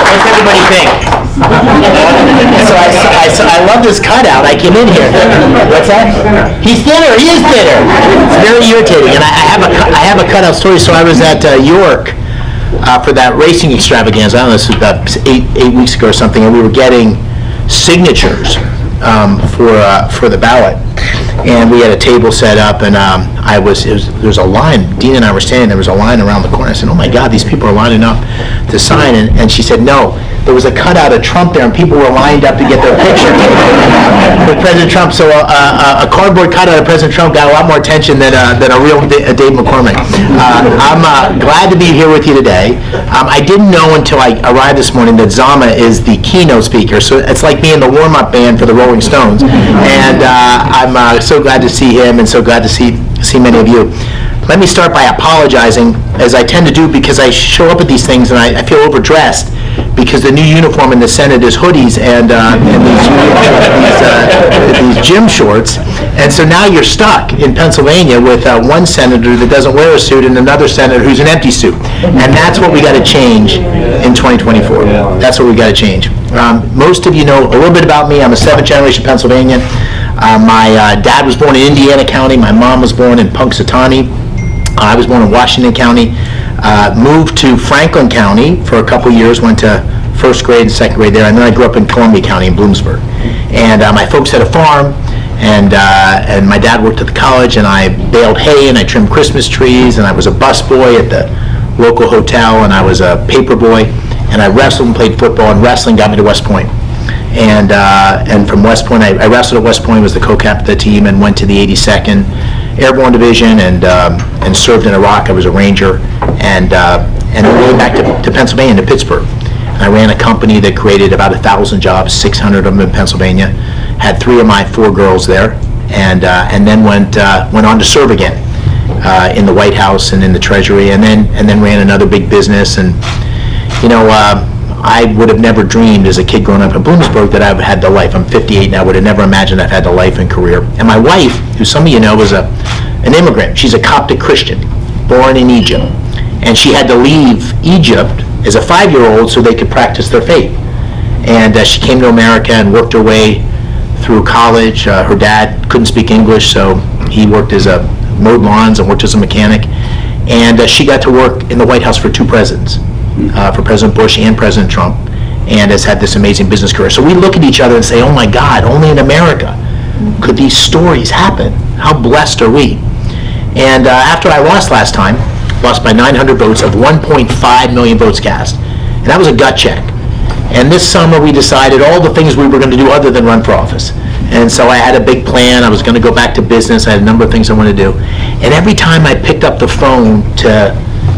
What's everybody think? So I love this cutout. I came in here. What's that? He's thinner. He is thinner. It's very irritating. And I have a cutout story. So I was at York for that racing extravaganza. I don't know, this was about eight weeks ago or something, and we were getting signatures for the ballot. And we had a table set up, and there was a line. Dean and I were standing. There was a line around the corner. I said, "Oh my God, these people are lining up to sign." And she said, "No, there was a cutout of Trump there, and people were lined up to get their picture with President Trump." So a cardboard cutout of President Trump got a lot more attention than a real Dave McCormick. I'm glad to be here with you today. I didn't know until I arrived this morning that Zama is the keynote speaker. So it's like being the warm-up band for the Rolling Stones. And I'm so glad to see him, and so glad to see many of you. Let me start by apologizing, as I tend to do, because I show up at these things and I feel overdressed, because the new uniform in the Senate is hoodies and these gym shorts. And so now you're stuck in Pennsylvania with one senator that doesn't wear a suit and another senator who's an empty suit. And that's what we got to change in 2024. That's what we got to change. Most of you know a little bit about me. I'm a seventh-generation Pennsylvanian. My dad was born in Indiana County. My mom was born in Punxsutawney. I was born in Washington County. Moved to Franklin County for a couple years, went to first grade and second grade there, and then I grew up in Columbia County in Bloomsburg. And my folks had a farm, and my dad worked at the college, and I baled hay, and I trimmed Christmas trees, and I was a busboy at the local hotel, and I was a paper boy, and I wrestled and played football, and wrestling got me to West Point. And from West Point, I wrestled at West Point, was the co-captain of the team, and went to the 82nd Airborne Division and served in Iraq. I was a Ranger, and really back to Pennsylvania, to Pittsburgh. And I ran a company that created about 1,000 jobs, 600 of them in Pennsylvania. Had 3 of my 4 girls there, and then went on to serve again in the White House and in the Treasury, and then ran another big business. And I would have never dreamed as a kid growing up in Bloomsburg that I would have had the life. I'm 58 and I would have never imagined I've had the life and career. And my wife, who some of you know, was an immigrant. She's a Coptic Christian, born in Egypt. And she had to leave Egypt as a 5-year-old so they could practice their faith. And she came to America and worked her way through college. Her dad couldn't speak English, so he worked as mowed lawns and worked as a mechanic. And she got to work in the White House for 2 presidents. For President Bush and President Trump, and has had this amazing business career. So we look at each other and say, oh my God, only in America could these stories happen. How blessed are we? And after I lost last time, lost by 900 votes of 1.5 million votes cast, and that was a gut check. And this summer we decided all the things we were going to do other than run for office. And so I had a big plan. I was going to go back to business. I had a number of things I wanted to do. And every time I picked up the phone to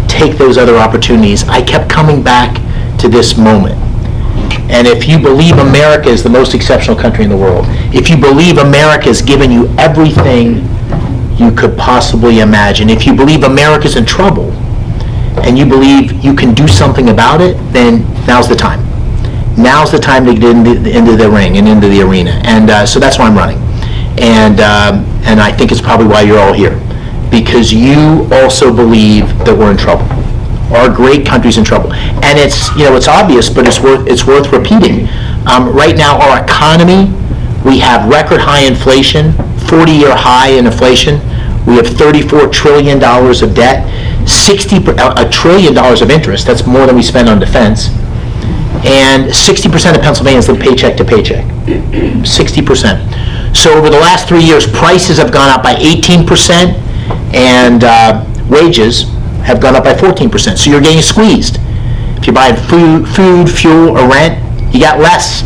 take those other opportunities, I kept coming back to this moment. And if you believe America is the most exceptional country in the world, if you believe America has given you everything you could possibly imagine, if you believe America's in trouble, and you believe you can do something about it, then now's the time. Now's the time to get into the ring and into the arena. And so that's why I'm running. And I think it's probably why you're all here. Because you also believe that we're in trouble. Our great country's in trouble. And it's obvious, but it's worth repeating. Right now, our economy, we have record high inflation, 40-year high in inflation. We have $34 trillion of debt, $1 trillion of interest. That's more than we spend on defense. And 60% of Pennsylvanians live paycheck to paycheck. 60%. So over the last 3 years, prices have gone up by 18%. And wages have gone up by 14%. So you're getting squeezed. If you're buying food, fuel, or rent, you got less.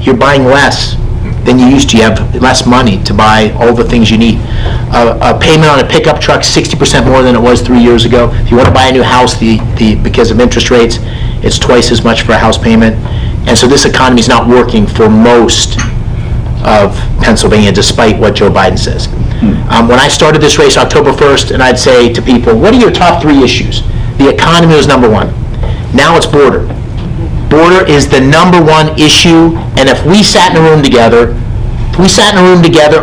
You're buying less than you used to. You have less money to buy all the things you need. A payment on a pickup truck, 60% more than it was 3 years ago. If you want to buy a new house, because of interest rates, it's twice as much for a house payment. And so this economy is not working for most of Pennsylvania, despite what Joe Biden says. When I started this race October 1st, and I'd say to people, what are your top 3 issues? The economy was number 1. Now it's border. Border is the number 1 issue, and if we sat in a room together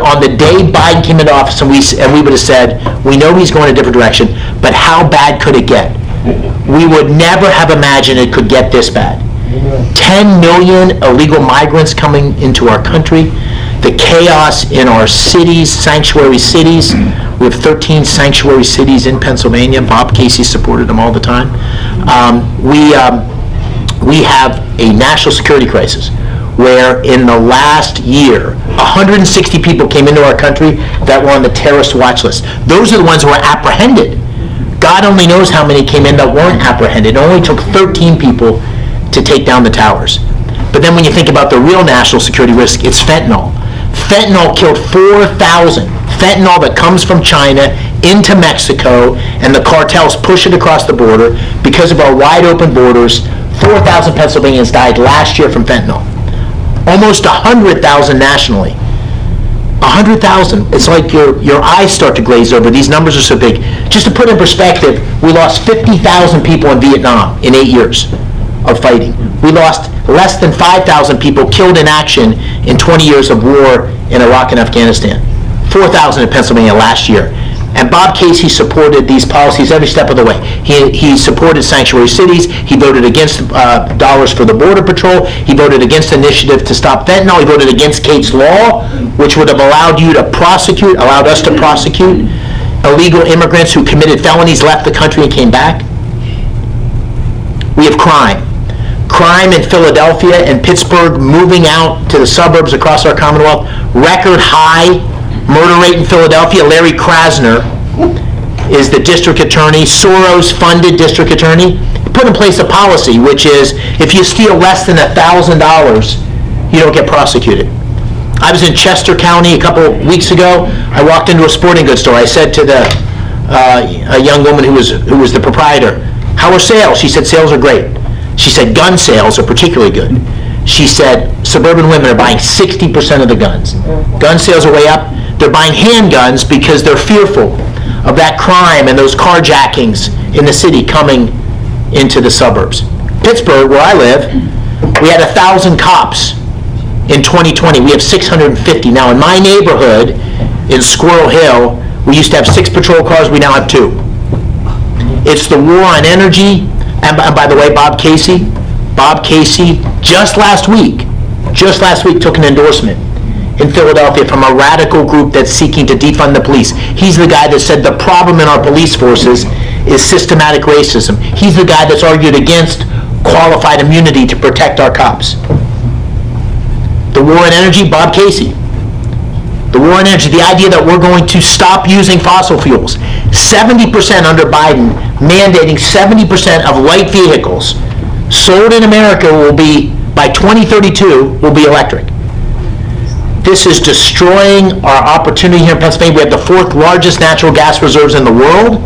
on the day Biden came into office, and we would have said, we know he's going a different direction, but how bad could it get? We would never have imagined it could get this bad. 10 million illegal migrants coming into our country. The chaos in our cities, sanctuary cities. We have 13 sanctuary cities in Pennsylvania. Bob Casey supported them all the time. We have a national security crisis where in the last year, 160 people came into our country that were on the terrorist watch list. Those are the ones who were apprehended. God only knows how many came in that weren't apprehended. It only took 13 people to take down the towers. But then when you think about the real national security risk, it's fentanyl. Fentanyl killed 4,000. Fentanyl that comes from China into Mexico, and the cartels push it across the border. Because of our wide open borders, 4,000 Pennsylvanians died last year from fentanyl. Almost 100,000 nationally. 100,000. It's like your eyes start to glaze over. These numbers are so big. Just to put in perspective, we lost 50,000 people in Vietnam in 8 years of fighting. We lost less than 5,000 people killed in action in 20 years of war in Iraq and Afghanistan. 4,000 in Pennsylvania last year. And Bob Casey supported these policies every step of the way. He supported sanctuary cities. He voted against dollars for the Border Patrol. He voted against initiative to stop fentanyl. He voted against Kate's Law, which would have allowed us to prosecute illegal immigrants who committed felonies, left the country, and came back. We have crime. Crime in Philadelphia and Pittsburgh, moving out to the suburbs across our Commonwealth. Record high murder rate in Philadelphia. Larry Krasner is the district attorney, Soros-funded district attorney. He put in place a policy, which is if you steal less than $1,000, you don't get prosecuted. I was in Chester County a couple of weeks ago. I walked into a sporting goods store. I said to a young woman who was the proprietor, "How are sales?" She said, "Sales are great." She said, "Gun sales are particularly good." She said, "Suburban women are buying 60% of the guns. Gun sales are way up. They're buying handguns because they're fearful of that crime and those carjackings in the city coming into the suburbs." Pittsburgh, where I live, we had 1,000 cops in 2020. We have 650. Now, in my neighborhood, in Squirrel Hill, we used to have 6 patrol cars. We now have 2. It's the war on energy. And by the way, Bob Casey just last week took an endorsement in Philadelphia from a radical group that's seeking to defund the police. He's the guy that said the problem in our police forces is systematic racism. He's the guy that's argued against qualified immunity to protect our cops. The war on energy, Bob Casey. The war on energy, the idea that we're going to stop using fossil fuels. 70% under Biden, mandating 70% of light vehicles sold in America will be, by 2032, will be electric. This is destroying our opportunity here in Pennsylvania. We have the 4th largest natural gas reserves in the world,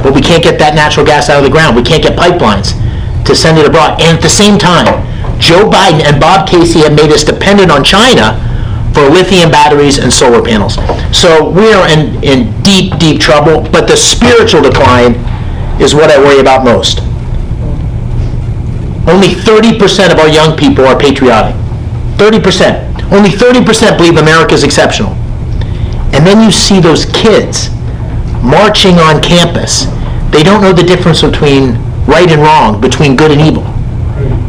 but we can't get that natural gas out of the ground. We can't get pipelines to send it abroad. And at the same time, Joe Biden and Bob Casey have made us dependent on China for lithium batteries and solar panels. So we are in deep, deep trouble, but the spiritual decline is what I worry about most. Only 30% of our young people are patriotic. 30%. Only 30% believe America is exceptional. And then you see those kids marching on campus. They don't know the difference between right and wrong, between good and evil.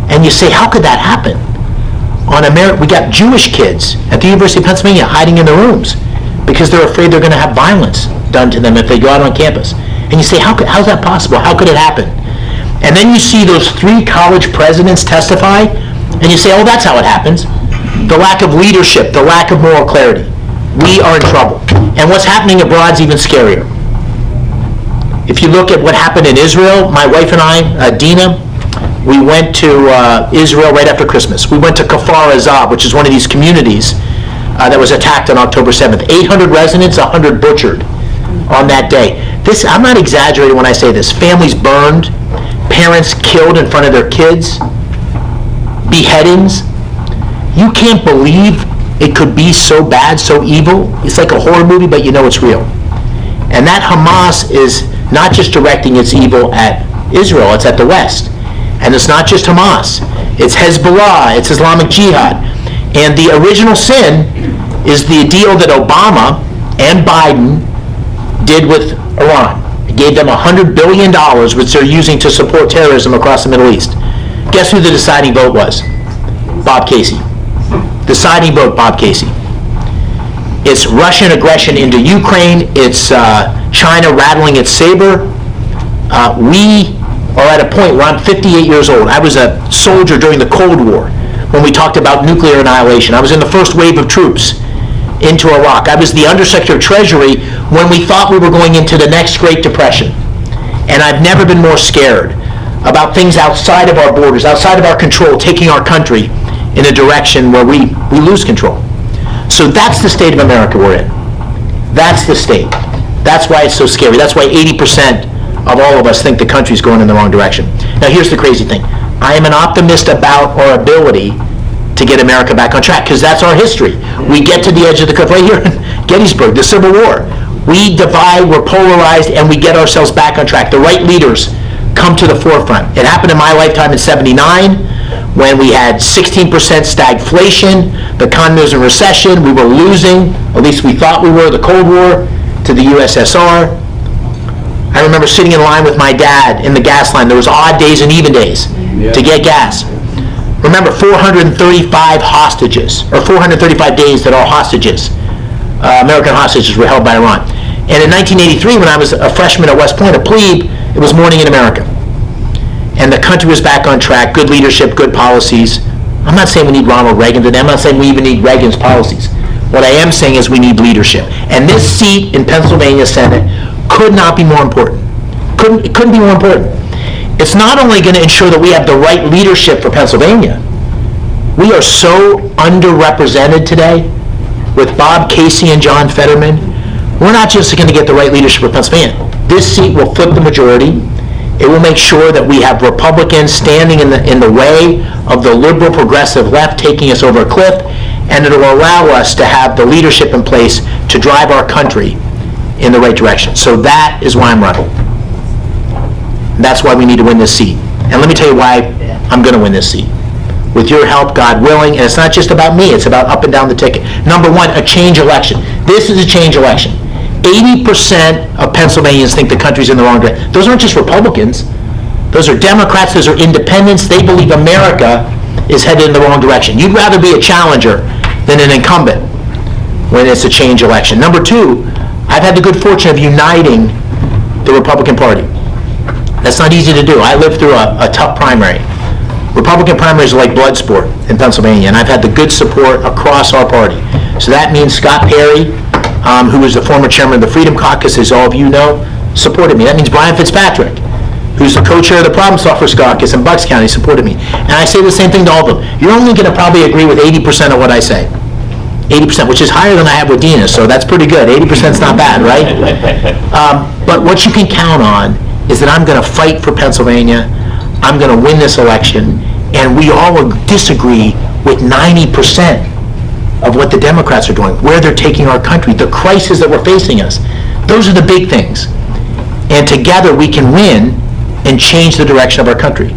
And you say, how could that happen? We got Jewish kids at the University of Pennsylvania hiding in their rooms because they're afraid they're going to have violence done to them if they go out on campus. And you say, how's that possible? How could it happen? And then you see those 3 college presidents testify, and you say, oh, that's how it happens. The lack of leadership, the lack of moral clarity. We are in trouble. And what's happening abroad is even scarier. If you look at what happened in Israel, my wife and I, Dina, we went to Israel right after Christmas. We went to Kfar Azab, which is one of these communities that was attacked on October 7th. 800 residents, 100 butchered on that day. I'm not exaggerating when I say this. Families burned, parents killed in front of their kids, beheadings. You can't believe it could be so bad, so evil. It's like a horror movie, but you know it's real. And that Hamas is not just directing its evil at Israel, it's at the West. And it's not just Hamas. It's Hezbollah, it's Islamic Jihad. And the original sin is the deal that Obama and Biden did with Iran. It gave them $100 billion, which they're using to support terrorism across the Middle East. Guess who the deciding vote was? Bob Casey. Deciding vote, Bob Casey. It's Russian aggression into Ukraine. It's China rattling its saber. We are at a point where I'm 58 years old. I was a soldier during the Cold War when we talked about nuclear annihilation. I was in the first wave of troops into Iraq. I was the Undersecretary of Treasury when we thought we were going into the next Great Depression. And I've never been more scared about things outside of our borders, outside of our control, taking our country in a direction where we lose control. So that's the state of America we're in. That's the state. That's why it's so scary. That's why 80% of all of us think the country's going in the wrong direction. Now here's the crazy thing. I am an optimist about our ability to get America back on track, because that's our history. We get to the edge of the cliff right here in Gettysburg, the Civil War. We divide, we're polarized, and we get ourselves back on track. The right leaders come to the forefront. It happened in my lifetime in '79 when we had 16% stagflation, the economy was in recession, we were losing, at least we thought we were, the Cold War to the USSR. I remember sitting in line with my dad in the gas line. There was odd days and even days to get gas. Remember, 435 hostages, or 435 days that all hostages, American hostages, were held by Iran. And in 1983, when I was a freshman at West Point, a plebe, it was Morning in America. And the country was back on track, good leadership, good policies. I'm not saying we need Ronald Reagan today. I'm not saying we even need Reagan's policies. What I am saying is we need leadership. And this seat in Pennsylvania Senate could not be more important. It couldn't be more important. It's not only going to ensure that we have the right leadership for Pennsylvania. We are so underrepresented today with Bob Casey and John Fetterman. We're not just going to get the right leadership for Pennsylvania. This seat will flip the majority. It will make sure that we have Republicans standing in the way of the liberal progressive left taking us over a cliff, and it will allow us to have the leadership in place to drive our country in the right direction. So that is why I'm running. That's why we need to win this seat. And let me tell you why I'm going to win this seat. With your help, God willing, and it's not just about me, it's about up and down the ticket. Number one, a change election. This is a change election. 80% of Pennsylvanians think the country's in the wrong direction. Those aren't just Republicans. Those are Democrats, those are independents. They believe America is headed in the wrong direction. You'd rather be a challenger than an incumbent when it's a change election. Number two, I've had the good fortune of uniting the Republican Party. That's not easy to do. I lived through a tough primary. Republican primaries are like blood sport in Pennsylvania, and I've had the good support across our party. So that means Scott Perry, who was the former chairman of the Freedom Caucus, as all of you know, supported me. That means Brian Fitzpatrick, who's the co-chair of the Problem Solvers Caucus in Bucks County, supported me. And I say the same thing to all of them. You're only going to probably agree with 80% of what I say. 80%, which is higher than I have with Dina, so that's pretty good. 80% is not bad, right? But what you can count on is that I'm going to fight for Pennsylvania. I'm going to win this election, and we all disagree with 90% of what the Democrats are doing, where they're taking our country, the crisis that we're facing us. Those are the big things. And together we can win and change the direction of our country.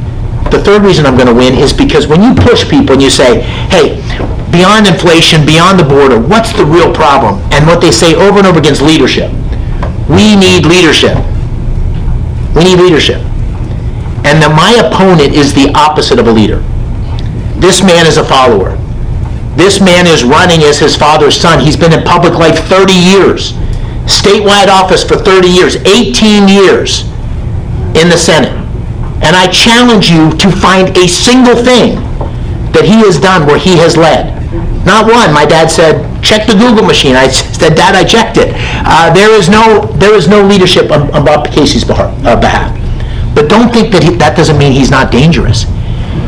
The third reason I'm going to win is because when you push people and you say, hey, beyond inflation, beyond the border, what's the real problem? And what they say over and over again is leadership. We need leadership. We need leadership. And then my opponent is the opposite of a leader. This man is a follower. This man is running as his father's son. He's been in public life 30 years. Statewide office for 30 years. 18 years in the Senate. And I challenge you to find a single thing that he has done where he has led. Not one. My dad said, check the Google machine. I said, Dad, I checked it. There is no leadership on Bob Casey's behalf. But don't think that that doesn't mean he's not dangerous.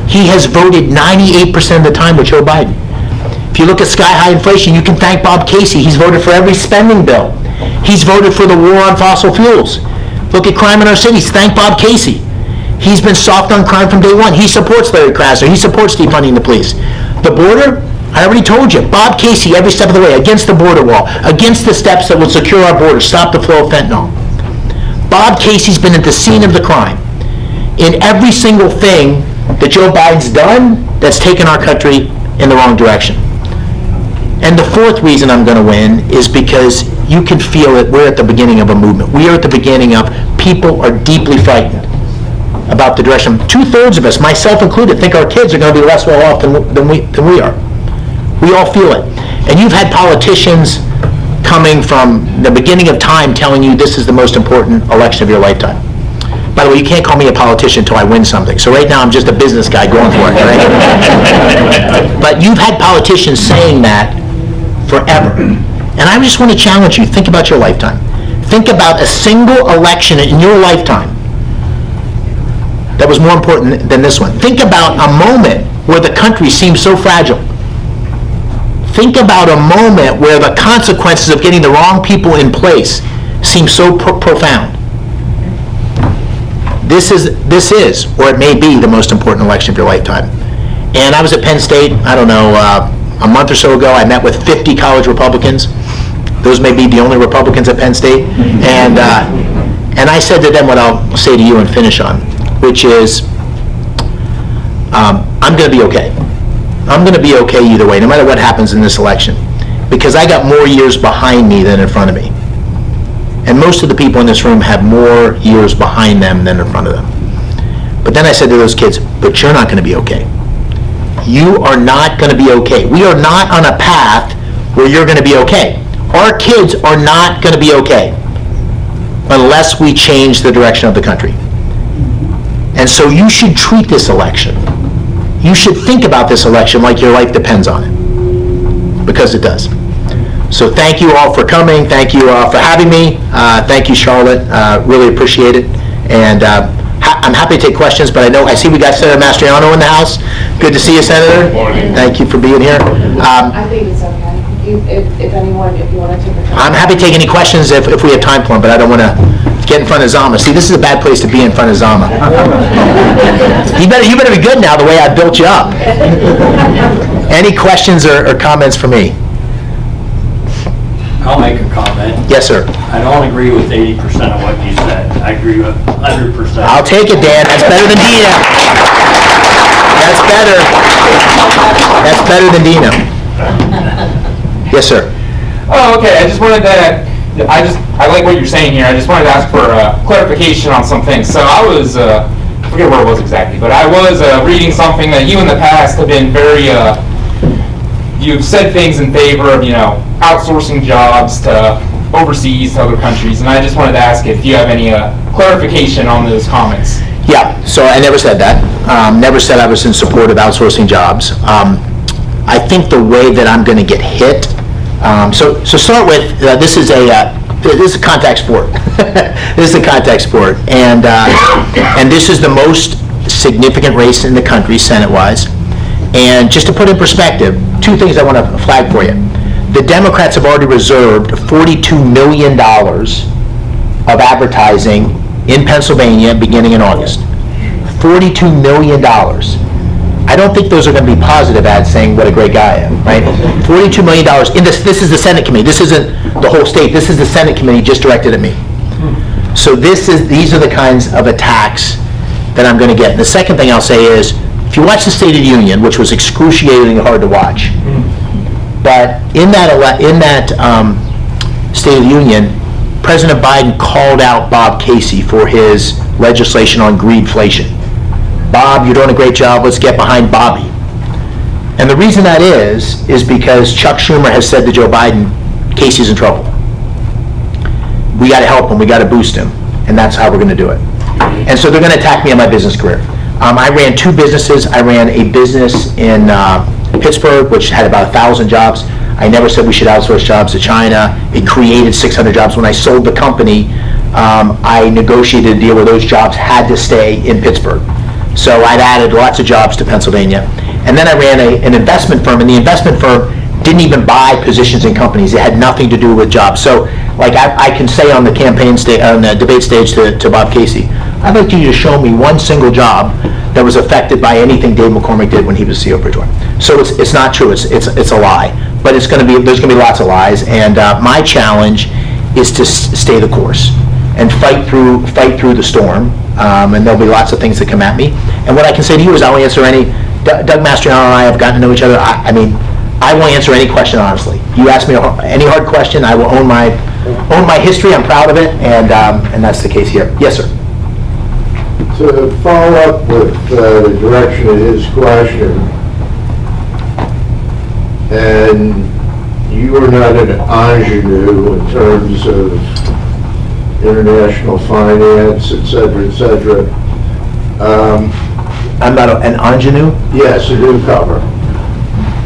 He has voted 98% of the time with Joe Biden. If you look at sky-high inflation, you can thank Bob Casey. He's voted for every spending bill. He's voted for the war on fossil fuels. Look at crime in our cities. Thank Bob Casey. He's been soft on crime from day one. He supports Larry Krasner. He supports defunding the police. The border, I already told you, Bob Casey every step of the way, against the border wall, against the steps that will secure our border, stop the flow of fentanyl. Bob Casey's been at the scene of the crime in every single thing that Joe Biden's done that's taken our country in the wrong direction. And the fourth reason I'm going to win is because you can feel it. We're at the beginning of a movement. We are at the beginning of, people are deeply frightened. about the direction. 2/3 of us, myself included, think our kids are going to be less well off than we are. We all feel it. And you've had politicians coming from the beginning of time telling you this is the most important election of your lifetime. By the way, you can't call me a politician until I win something. So right now I'm just a business guy going for it. Right? But you've had politicians saying that forever. And I just want to challenge you, think about your lifetime. Think about a single election in your lifetime that was more important than this one. Think about a moment where the country seemed so fragile. Think about a moment where the consequences of getting the wrong people in place seem so profound. This is, or it may be, the most important election of your lifetime. And I was at Penn State, I don't know, a month or so ago. I met with 50 college Republicans. Those may be the only Republicans at Penn State. And I said to them what I'll say to you and finish on, which is, I'm going to be okay. I'm going to be okay either way, no matter what happens in this election, because I got more years behind me than in front of me. And most of the people in this room have more years behind them than in front of them. But then I said to those kids, but you're not going to be okay. You are not going to be okay. We are not on a path where you're going to be okay. Our kids are not going to be okay unless we change the direction of the country. And so you should treat this election. You should think about this election like your life depends on it, because it does. So thank you all for coming. Thank you for having me. Thank you, Charlotte. Really appreciate it. And I'm happy to take questions, but I see we got Senator Mastriano in the house. Good to see you, Senator. Good morning. Thank you for being here. I think it's okay. If you want to take a I'm happy to take any questions if we have time for them, but I don't want to get in front of Zama. See, this is a bad place to be in front of Zama. You better be good now the way I built you up. Any questions or comments for me? I'll make a comment. Yes, sir. I don't agree with 80% of what you said. I agree with 100%. I'll take it, Dan. That's better than Dina. That's better. That's better than Dina. Yes, sir. Oh, okay. I just wanted to, I like what you're saying here. I just wanted to ask for clarification on some things. So I was, I forget where it was exactly, but I was reading something that you in the past have been very, you've said things in favor of, outsourcing jobs to overseas, to other countries, and I just wanted to ask if you have any clarification on those comments. Yeah, so I never said that. Never said I was in support of outsourcing jobs. I think the way that I'm going to get hit, so start with, this is a contact sport. This is a contact sport, and this is the most significant race in the country, Senate-wise. And just to put in perspective, two things I want to flag for you. The Democrats have already reserved $42 million of advertising in Pennsylvania beginning in August. $42 million. I don't think those are going to be positive ads saying what a great guy I am, right? $42 million. This is the Senate committee. This isn't the whole state. This is the Senate committee just directed at me. So these are the kinds of attacks that I'm going to get. And the second thing I'll say is, if you watch the State of the Union, which was excruciatingly hard to watch, but in that State of the Union, President Biden called out Bob Casey for his legislation on greedflation. Bob, you're doing a great job. Let's get behind Bobby. And the reason that is because Chuck Schumer has said to Joe Biden, Casey's in trouble. We got to help him. We got to boost him. And that's how we're going to do it. And so they're going to attack me on my business career. I ran two businesses. I ran a business in Pittsburgh, which had about 1,000 jobs. I never said we should outsource jobs to China. It created 600 jobs. When I sold the company, I negotiated a deal where those jobs had to stay in Pittsburgh. So I'd added lots of jobs to Pennsylvania. And then I ran an investment firm, and the investment firm didn't even buy positions in companies. It had nothing to do with jobs. So like I can say on the campaign stage, on the debate stage to Bob Casey, I'd like you to show me one single job that was affected by anything Dave McCormick did when he was CEO of Bridgewater. So it's not true. It's a lie. But there's going to be lots of lies. And my challenge is to stay the course and fight through the storm. And there'll be lots of things that come at me. And what I can say to you is I'll answer any. Doug Mastriano and I have gotten to know each other. I mean, I will answer any question honestly. You ask me any hard question, I will own my history. I'm proud of it, and that's the case here. Yes, sir. To follow up with the direction of his question, and you are not an ingenue in terms of international finance, et cetera, I'm not an ingenue? yes, a newcomer.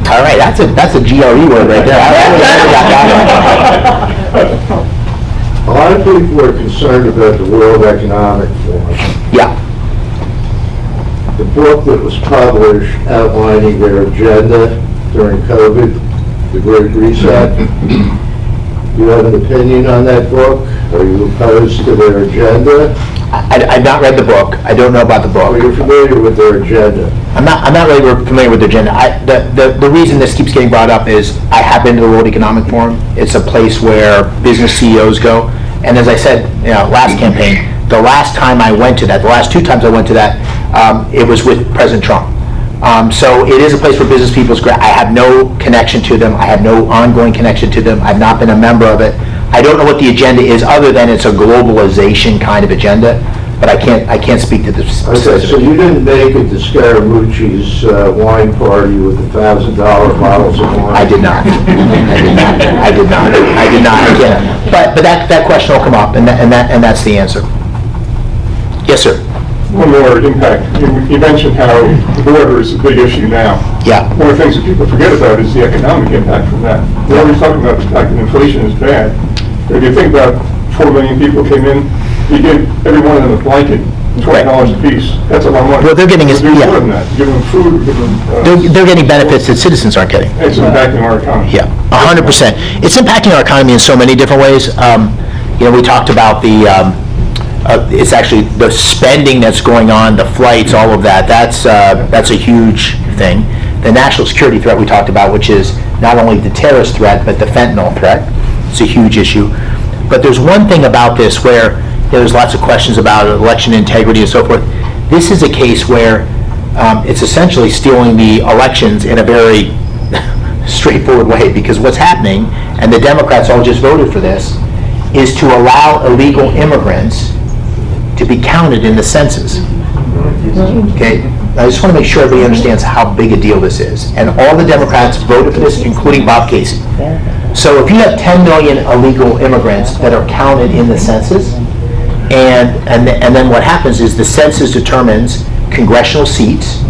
All right, that's a GRE word right there. I never got that one. A lot of people are concerned about the World Economic Forum. Yeah. The book that was published outlining their agenda during COVID, the Great Reset, do you have an opinion on that book? Are you opposed to their agenda? I've not read the book. I don't know about the Or book. you're familiar with their agenda? I'm not really familiar with their agenda. The reason this keeps getting brought up is I have been to the World Economic Forum. It's a place where business CEOs go. And as I said, last campaign, the last time I went to that, the last two times I went to that, it was with President Trump. So it is a place where business people. I have no connection to them. I have no ongoing connection to them. I've not been a member of it. I don't know what the agenda is, other than it's a globalization kind of agenda. But I can't speak to this. Okay, so you didn't make it to Scaramucci's wine party with $1,000 bottles of wine? I did not. I did not. Again, but that question will come up, and that's the answer. Yes, sir. One more impact. You mentioned how the border is a big issue now. Yeah. One of the things that people forget about is the economic impact from that. We're always talking about the fact that inflation is bad. But if you think about 4 million people came in, you give every one of them a blanket, $20 a piece. That's a lot of money. Well, they're getting We're doing yeah. more than that. Give them food, give them... They're getting benefits that citizens aren't getting. It's impacting our economy. Yeah, 100%. It's impacting our economy in so many different ways. We talked about it's actually the spending that's going on, the flights, all of that. That's a huge thing. The national security threat we talked about, which is not only the terrorist threat, but the fentanyl threat. It's a huge issue. But there's one thing about this where there's lots of questions about election integrity and so forth. This is a case where it's essentially stealing the elections in a very straightforward way, because what's happening, and the Democrats all just voted for this, is to allow illegal immigrants to be counted in the census. Okay, I just want to make sure everybody understands how big a deal this is. And all the Democrats voted for this, including Bob Casey. So if you have 10 million illegal immigrants that are counted in the census, and then what happens is the census determines congressional seats,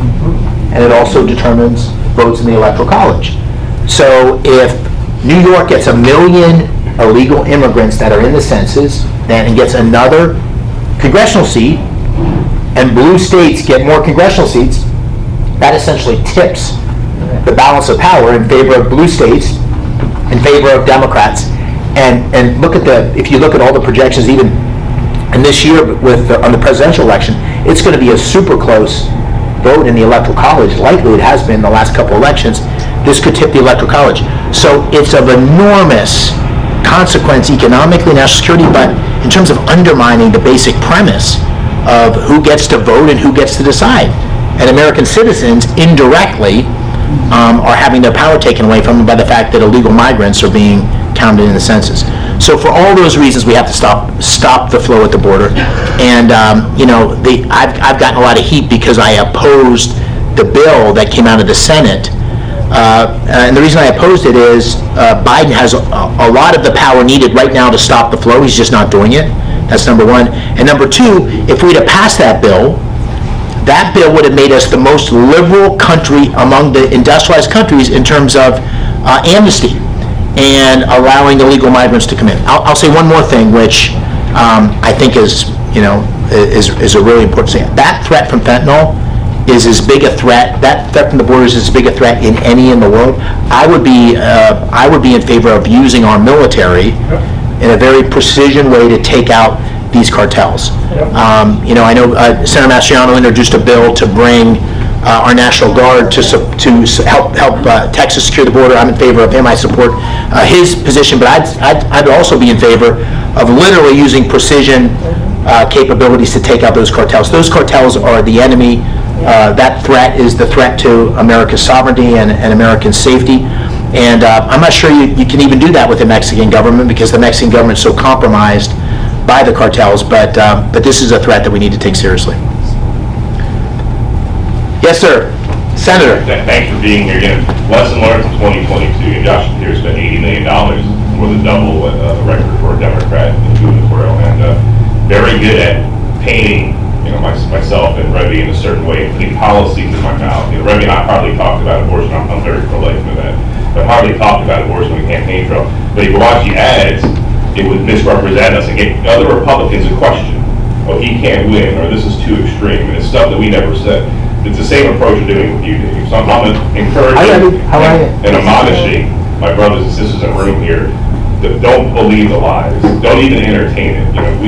and it also determines votes in the Electoral College. So if New York gets 1 million illegal immigrants that are in the census, then it gets another congressional seat, and blue states get more congressional seats, that essentially tips the balance of power in favor of blue states, in favor of Democrats. And look at if you look at all the projections, even in this year on the presidential election, it's going to be a super close vote in the Electoral College. Likely it has been the last couple elections. This could tip the Electoral College. So it's of enormous consequence economically, national security, but in terms of undermining the basic premise of who gets to vote and who gets to decide. And American citizens indirectly are having their power taken away from them by the fact that illegal migrants are being counted in the census. So for all those reasons, we have to stop the flow at the border. And I've gotten a lot of heat because I opposed the bill that came out of the Senate. And the reason I opposed it is Biden has a lot of the power needed right now to stop the flow. He's just not doing it. That's number one. And number two, if we'd have passed that bill would have made us the most liberal country among the industrialized countries in terms of amnesty and allowing illegal migrants to come in. I'll say one more thing, which I think is a really important thing. That threat from fentanyl is as big a threat. That threat from the borders is as big a threat in any in the world. I would be in favor of using our military in a very precision way to take out these cartels. I know Senator Mastriano introduced a bill to bring our National Guard to help Texas secure the border. I'm in favor of him. I support his position, but I'd also be in favor of literally using precision capabilities to take out those cartels. Those cartels are the enemy. That threat is the threat to America's sovereignty and American safety. And I'm not sure you can even do that with the Mexican government, because the Mexican government is so compromised by the cartels, but this is a threat that we need to take seriously. Yes, sir. Senator. Thanks for being here again. Lesson learned from 2022. Josh here spent $80 million, more than double the record for a Democrat in gubernatorial, and very good at painting, myself and Revy in a certain way, putting policies in my mouth. Revy and I hardly talked about abortion. I'm very pro-life with that, but hardly talked about abortion when we campaign trail. But if you watch the ads, it would misrepresent us and get other Republicans a question. Oh, he can't win, or this is too extreme, and it's stuff that we never said. It's the same approach we're doing with you, Dave. So I'm encouraging and admonishing my brothers and sisters in the room here that don't believe the lies. Don't even entertain it.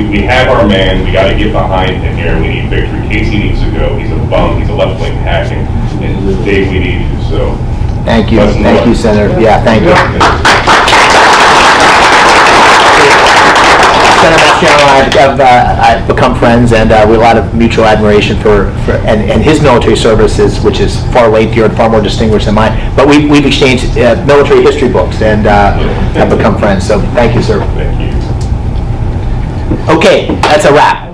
We have our man. We got to get behind him here. We need victory. Casey needs to go. He's a bum. He's a left-wing hack. And Dave, we need you. So Thank you. Thank you, Senator. Yeah, thank you. Senator Mastriano and I have become friends, and we have a lot of mutual admiration for and his military services, which is far lengthier and far more distinguished than mine. But we've exchanged military history books and have become friends. So thank you, sir. thank you. Okay, that's a wrap.